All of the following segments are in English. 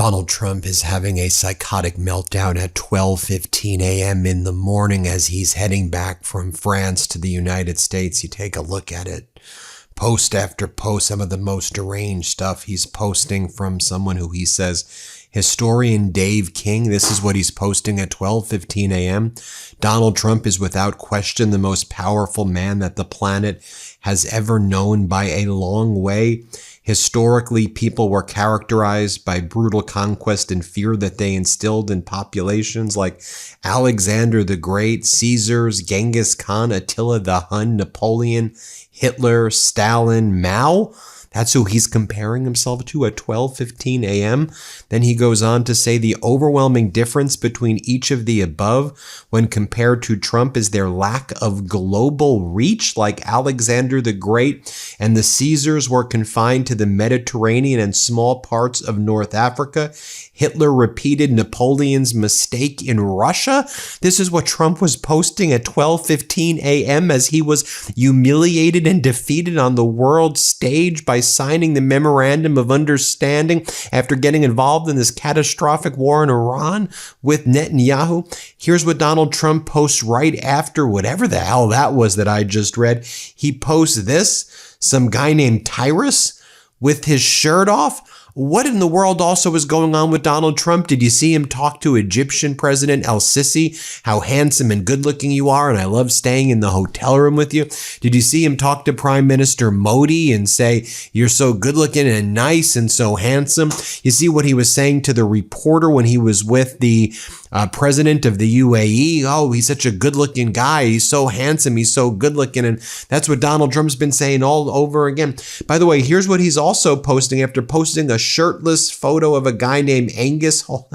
Donald Trump is having a psychotic meltdown at 12:15 a.m. in the morning as he's heading back from France to the United States. You take a look at it. Post after post, some of the most deranged stuff he's posting from someone who he says, historian Dave King. This is what he's posting at 12:15 a.m. Donald Trump is without question the most powerful man that the planet has ever known by a long way. Historically, people were characterized by brutal conquest and fear that they instilled in populations like Alexander the Great, Caesars, Genghis Khan, Attila the Hun, Napoleon, Hitler, Stalin, Mao. That's who he's comparing himself to at 12:15 a.m. Then he goes on to say the overwhelming difference between each of the above when compared to Trump is their lack of global reach. Like Alexander the Great and the Caesars were confined to the Mediterranean and small parts of North Africa. Hitler repeated Napoleon's mistake in Russia. This is what Trump was posting at 12:15 a.m. as he was humiliated and defeated on the world stage by signing the Memorandum of Understanding after getting involved in this catastrophic war in Iran with Netanyahu. Here's what Donald Trump posts right after whatever the hell that was that I just read. He posts this, some guy named Tyrus with his shirt off. What in the world also is going on with Donald Trump? Did you see him talk to Egyptian President El-Sisi? How handsome and good looking you are, and I love staying in the hotel room with you. Did you see him talk to Prime Minister Modi and say, you're so good looking and nice and so handsome? You see what he was saying to the reporter when he was with the president of the UAE? Oh, he's such a good looking guy. He's so handsome. He's so good looking. And that's what Donald Trump's been saying all over again. By the way, here's what he's also posting after posting a shirtless photo of a guy named Angus. Oh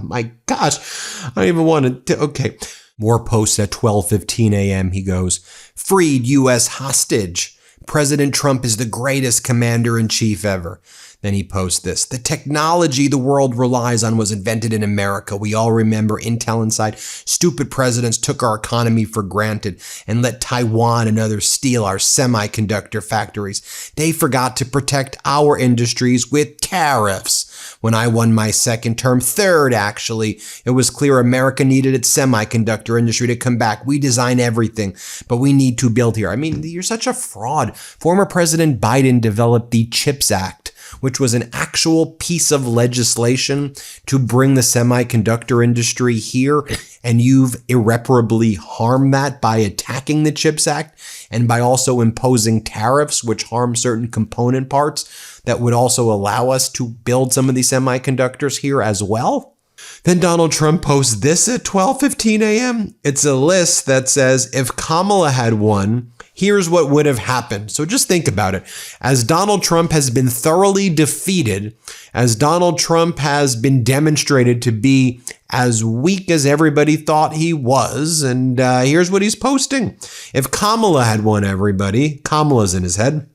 my gosh. I don't even want to. Okay. More posts at 12:15 a.m. He goes, freed U.S. hostage. President Trump is the greatest commander-in-chief ever. Then he posts this. The technology the world relies on was invented in America. We all remember Intel inside. Stupid presidents took our economy for granted and let Taiwan and others steal our semiconductor factories. They forgot to protect our industries with tariffs. When I won my second term, third actually, it was clear America needed its semiconductor industry to come back. We design everything, but we need to build here. I mean, you're such a fraud. Former President Biden developed the CHIPS Act, which was an actual piece of legislation to bring the semiconductor industry here, and you've irreparably harmed that by attacking the CHIPS Act and by also imposing tariffs which harm certain component parts that would also allow us to build some of these semiconductors here as well. Then Donald Trump posts this at 12:15 a.m. It's a list that says if Kamala had won, here's what would have happened. So just think about it. As Donald Trump has been thoroughly defeated, as Donald Trump has been demonstrated to be as weak as everybody thought he was, and here's what he's posting. If Kamala had won, everybody, Kamala's in his head.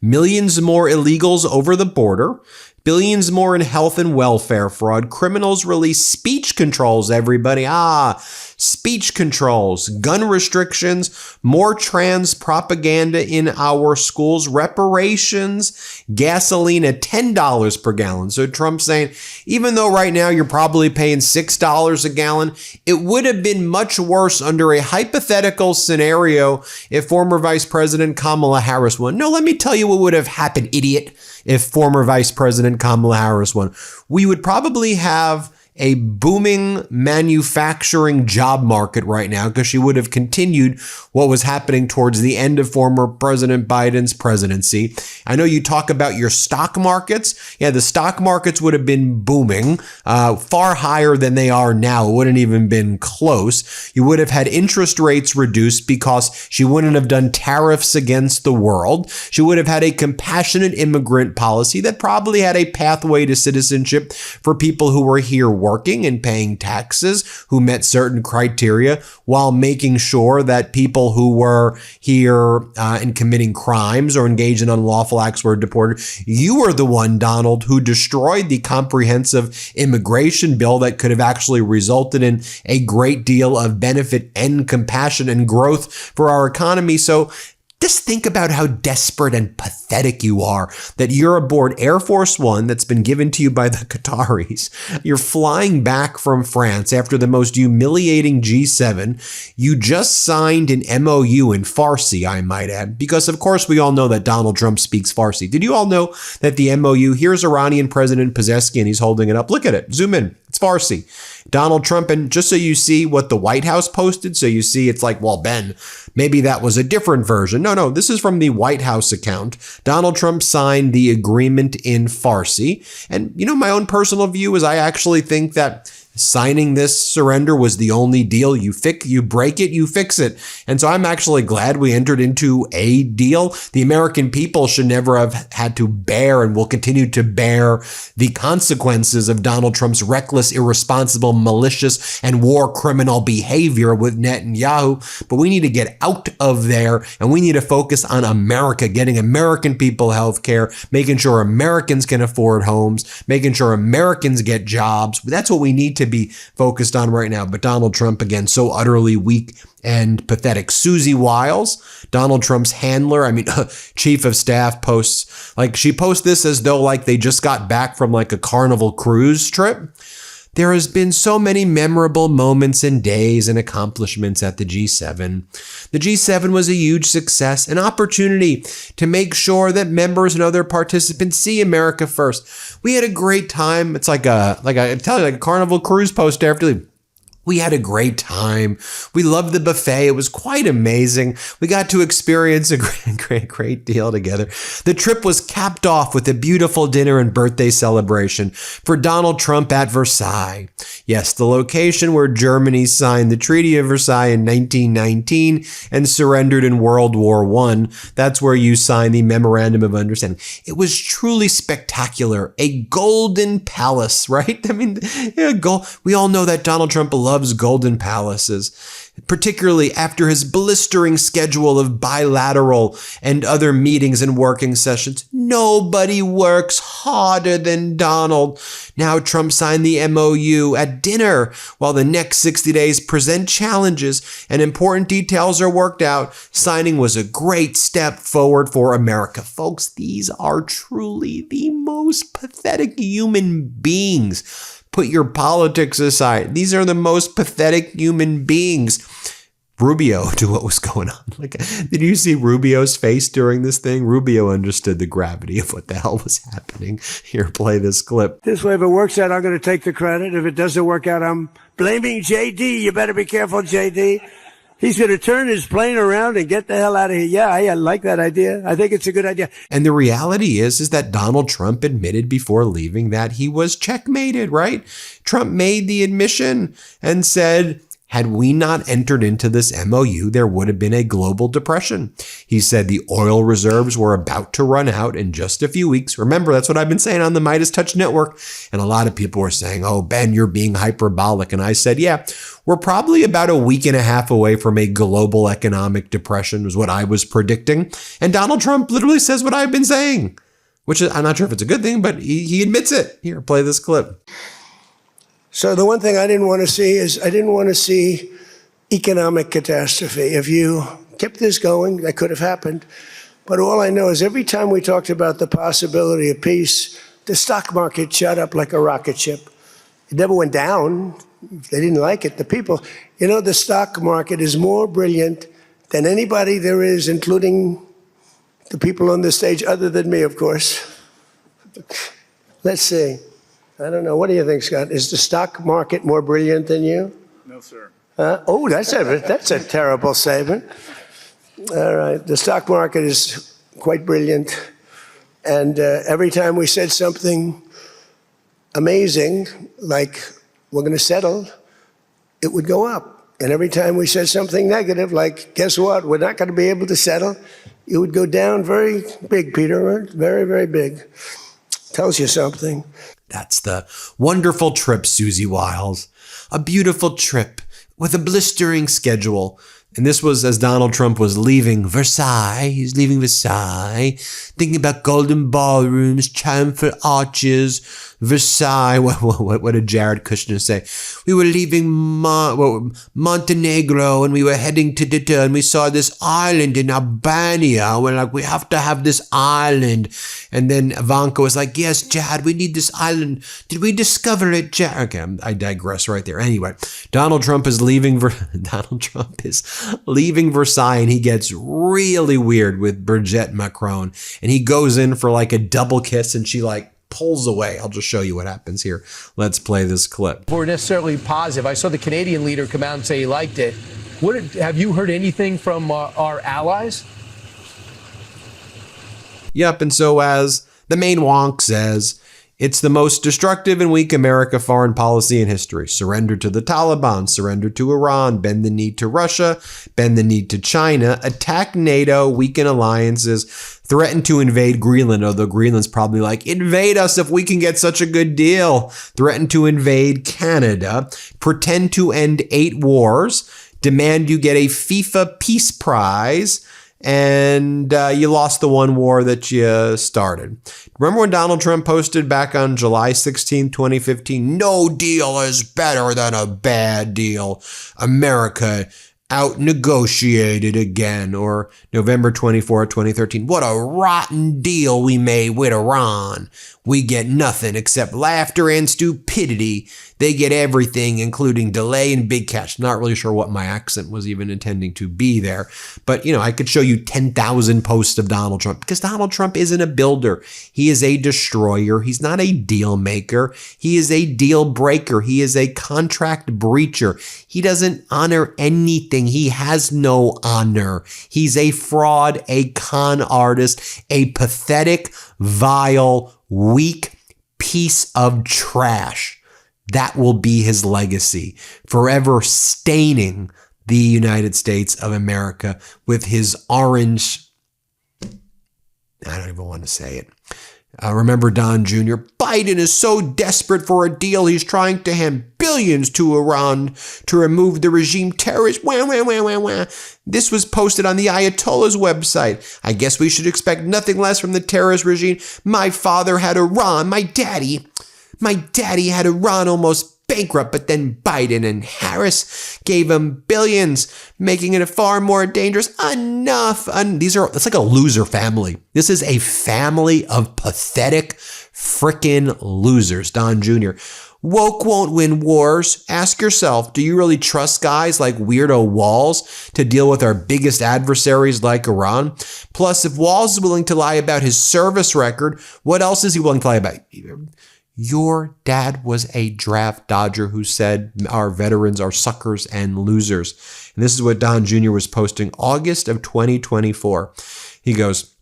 Millions more illegals over the border, billions more in health and welfare fraud, criminals release speech controls, everybody. Speech controls, gun restrictions, more trans propaganda in our schools, reparations, gasoline at $10 per gallon. So Trump's saying, even though right now you're probably paying $6 a gallon, it would have been much worse under a hypothetical scenario if former Vice President Kamala Harris won. No, let me tell you what would have happened, idiot, if former Vice President Kamala Harris won. We would probably have a booming manufacturing job market right now because she would have continued what was happening towards the end of former President Biden's presidency. I know you talk about your stock markets. Yeah, the stock markets would have been booming, far higher than they are now. It wouldn't even been close. You would have had interest rates reduced because she wouldn't have done tariffs against the world. She would have had a compassionate immigrant policy that probably had a pathway to citizenship for people who were here working and paying taxes, who met certain criteria, while making sure that people who were here and committing crimes or engaged in unlawful acts were deported. You were the one, Donald, who destroyed the comprehensive immigration bill that could have actually resulted in a great deal of benefit and compassion and growth for our economy. So Just think about how desperate and pathetic you are that you're aboard Air Force One that's been given to you by the Qataris. You're flying back from France after the most humiliating G7. You just signed an MOU in Farsi, I might add, because of course we all know that Donald Trump speaks Farsi. Did you all know that the MOU, here's Iranian President Pezeshkian, he's holding it up. Look at it. Zoom in. It's Farsi. Donald Trump, and just so you see what the White House posted, so you see it's like, well, Ben, maybe that was a different version. No, this is from the White House account. Donald Trump signed the agreement in Farsi. And, my own personal view is I actually think that signing this surrender was the only deal. You break it, you fix it. And so I'm actually glad we entered into a deal. The American people should never have had to bear and will continue to bear the consequences of Donald Trump's reckless, irresponsible, malicious, and war criminal behavior with Netanyahu. But we need to get out of there, and we need to focus on America, getting American people health care, making sure Americans can afford homes, making sure Americans get jobs. That's what we need to be focused on right now. But Donald Trump, again, so utterly weak and pathetic. Susie Wiles, Donald Trump's handler, chief of staff, posts, she posts this as though they just got back from a Carnival cruise trip. There has been so many memorable moments and days and accomplishments at the G7. The G7 was a huge success, an opportunity to make sure that members and other participants see America first. We had a great time. It's like a Carnival cruise post after. We had a great time. We loved the buffet. It was quite amazing. We got to experience a great deal together. The trip was capped off with a beautiful dinner and birthday celebration for Donald Trump at Versailles. Yes, the location where Germany signed the Treaty of Versailles in 1919 and surrendered in World War I. That's where you signed the Memorandum of Understanding. It was truly spectacular. A golden palace, right? We all know that Donald Trump loves golden palaces, particularly after his blistering schedule of bilateral and other meetings and working sessions. Nobody works harder than Donald. Now Trump signed the MOU at dinner, while the next 60 days present challenges and important details are worked out. Signing was a great step forward for America. Folks, these are truly the most pathetic human beings. Put your politics aside. These are the most pathetic human beings. Rubio to what was going on. Did you see Rubio's face during this thing? Rubio understood the gravity of what the hell was happening. Here, play this clip. This way, if it works out, I'm going to take the credit. If it doesn't work out, I'm blaming JD. You better be careful, JD. He's going to turn his plane around and get the hell out of here. Yeah, I like that idea. I think it's a good idea. And the reality is that Donald Trump admitted before leaving that he was checkmated, right? Trump made the admission and said, had we not entered into this MOU, there would have been a global depression. He said the oil reserves were about to run out in just a few weeks. Remember, that's what I've been saying on the MeidasTouch network. And a lot of people were saying, oh, Ben, you're being hyperbolic. And I said, yeah, we're probably about a week and a half away from a global economic depression was what I was predicting. And Donald Trump literally says what I've been saying, which is, I'm not sure if it's a good thing, but he admits it. Here, play this clip. So the one thing I didn't want to see is I didn't want to see economic catastrophe. If you kept this going, that could have happened. But all I know is every time we talked about the possibility of peace, the stock market shot up like a rocket ship. It never went down. They didn't like it. The people, the stock market is more brilliant than anybody there is, including the people on the stage, other than me, of course. Let's see. I don't know. What do you think, Scott? Is the stock market more brilliant than you? No, sir. Oh, that's a terrible statement. All right. The stock market is quite brilliant. And every time we said something amazing, like we're going to settle, it would go up. And every time we said something negative, like, guess what? We're not going to be able to settle, it would go down very big, Peter. Very, very big. Tells you something. That's the wonderful trip, Susie Wiles. A beautiful trip with a blistering schedule. And this was as Donald Trump was leaving Versailles. He's leaving Versailles, thinking about golden ballrooms, triumphal arches, Versailles. What did Jared Kushner say? We were leaving Montenegro and we were heading to and we saw this island in Albania. We're like, we have to have this island. And then Ivanka was like, yes, Jared, we need this island. Did we discover it, Jared? Okay, I digress right there. Anyway, Donald Trump is leaving Versailles, and he gets really weird with Brigitte Macron, and he goes in for like a double kiss, and she like pulls away. I'll just show you what happens here. Let's play this clip. We're necessarily positive. I saw the Canadian leader come out and say he liked it. Have you heard anything from our allies? Yep, and so as the main wonk says, it's the most destructive and weak America foreign policy in history. Surrender to the Taliban, surrender to Iran, bend the knee to Russia, bend the knee to China, attack NATO, weaken alliances, threaten to invade Greenland, although Greenland's probably like, invade us if we can get such a good deal. Threaten to invade Canada, pretend to end 8 wars, demand you get a FIFA Peace Prize, and you lost the one war that you started. Remember when Donald Trump posted back on July 16, 2015, no deal is better than a bad deal. America out-negotiated again. Or November 24, 2013, what a rotten deal we made with Iran. We get nothing except laughter and stupidity. They get everything, including delay and big cash. Not really sure what my accent was even intending to be there. But, I could show you 10,000 posts of Donald Trump because Donald Trump isn't a builder. He is a destroyer. He's not a deal maker. He is a deal breaker. He is a contract breacher. He doesn't honor anything. He has no honor. He's a fraud, a con artist, a pathetic, vile, weak piece of trash. That will be his legacy, forever staining the United States of America with his orange, I don't even want to say it. Remember Don Jr.? Biden is so desperate for a deal, he's trying to hand billions to Iran to remove the regime terrorists. Wah, wah, wah, wah, wah. This was posted on the Ayatollah's website. I guess we should expect nothing less from the terrorist regime. My father had Iran. My daddy had Iran almost bankrupt, but then Biden and Harris gave him billions, making it far more dangerous. Enough. It's like a loser family. This is a family of pathetic frickin' losers. Don Jr. Woke won't win wars. Ask yourself, do you really trust guys like Weirdo Walls to deal with our biggest adversaries like Iran? Plus, if Walls is willing to lie about his service record, what else is he willing to lie about? Your dad was a draft dodger who said our veterans are suckers and losers. And this is what Don Jr. was posting August of 2024. He goes,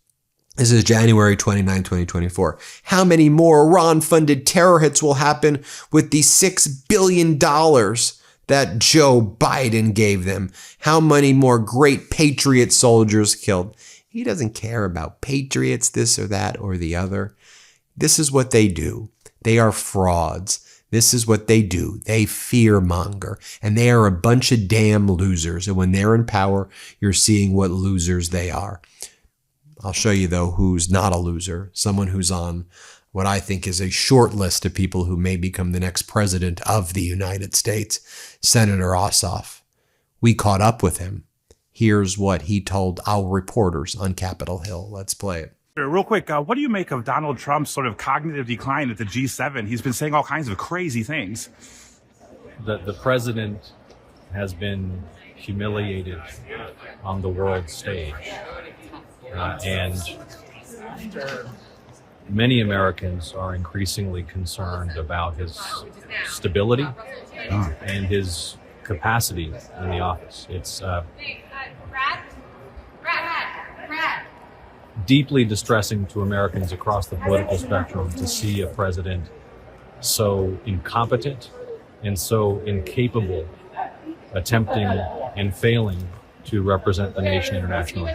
this is January 29, 2024. How many more Iran-funded terror hits will happen with the $6 billion that Joe Biden gave them? How many more great patriot soldiers killed? He doesn't care about patriots, this or that or the other. This is what they do. They are frauds. This is what they do. They fearmonger, and they are a bunch of damn losers. And when they're in power, you're seeing what losers they are. I'll show you, though, who's not a loser. Someone who's on what I think is a short list of people who may become the next president of the United States, Senator Ossoff. We caught up with him. Here's what he told our reporters on Capitol Hill. Let's play it. Real quick, what do you make of Donald Trump's sort of cognitive decline at the G7? He's been saying all kinds of crazy things. The president has been humiliated on the world stage. And many Americans are increasingly concerned about his stability and his capacity in the office. It's deeply distressing to Americans across the political spectrum to see a president so incompetent and so incapable, attempting and failing to represent the nation internationally.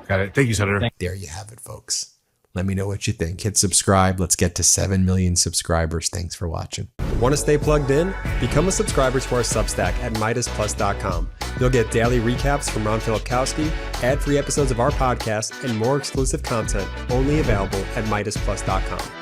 Got it. Thank you, Senator. There you have it, folks. Let me know what you think. Hit subscribe. Let's get to 7 million subscribers. Thanks for watching. Want to stay plugged in? Become a subscriber to our Substack at MeidasPlus.com. You'll get daily recaps from Ron Filipkowski, ad-free episodes of our podcast, and more exclusive content only available at MeidasPlus.com.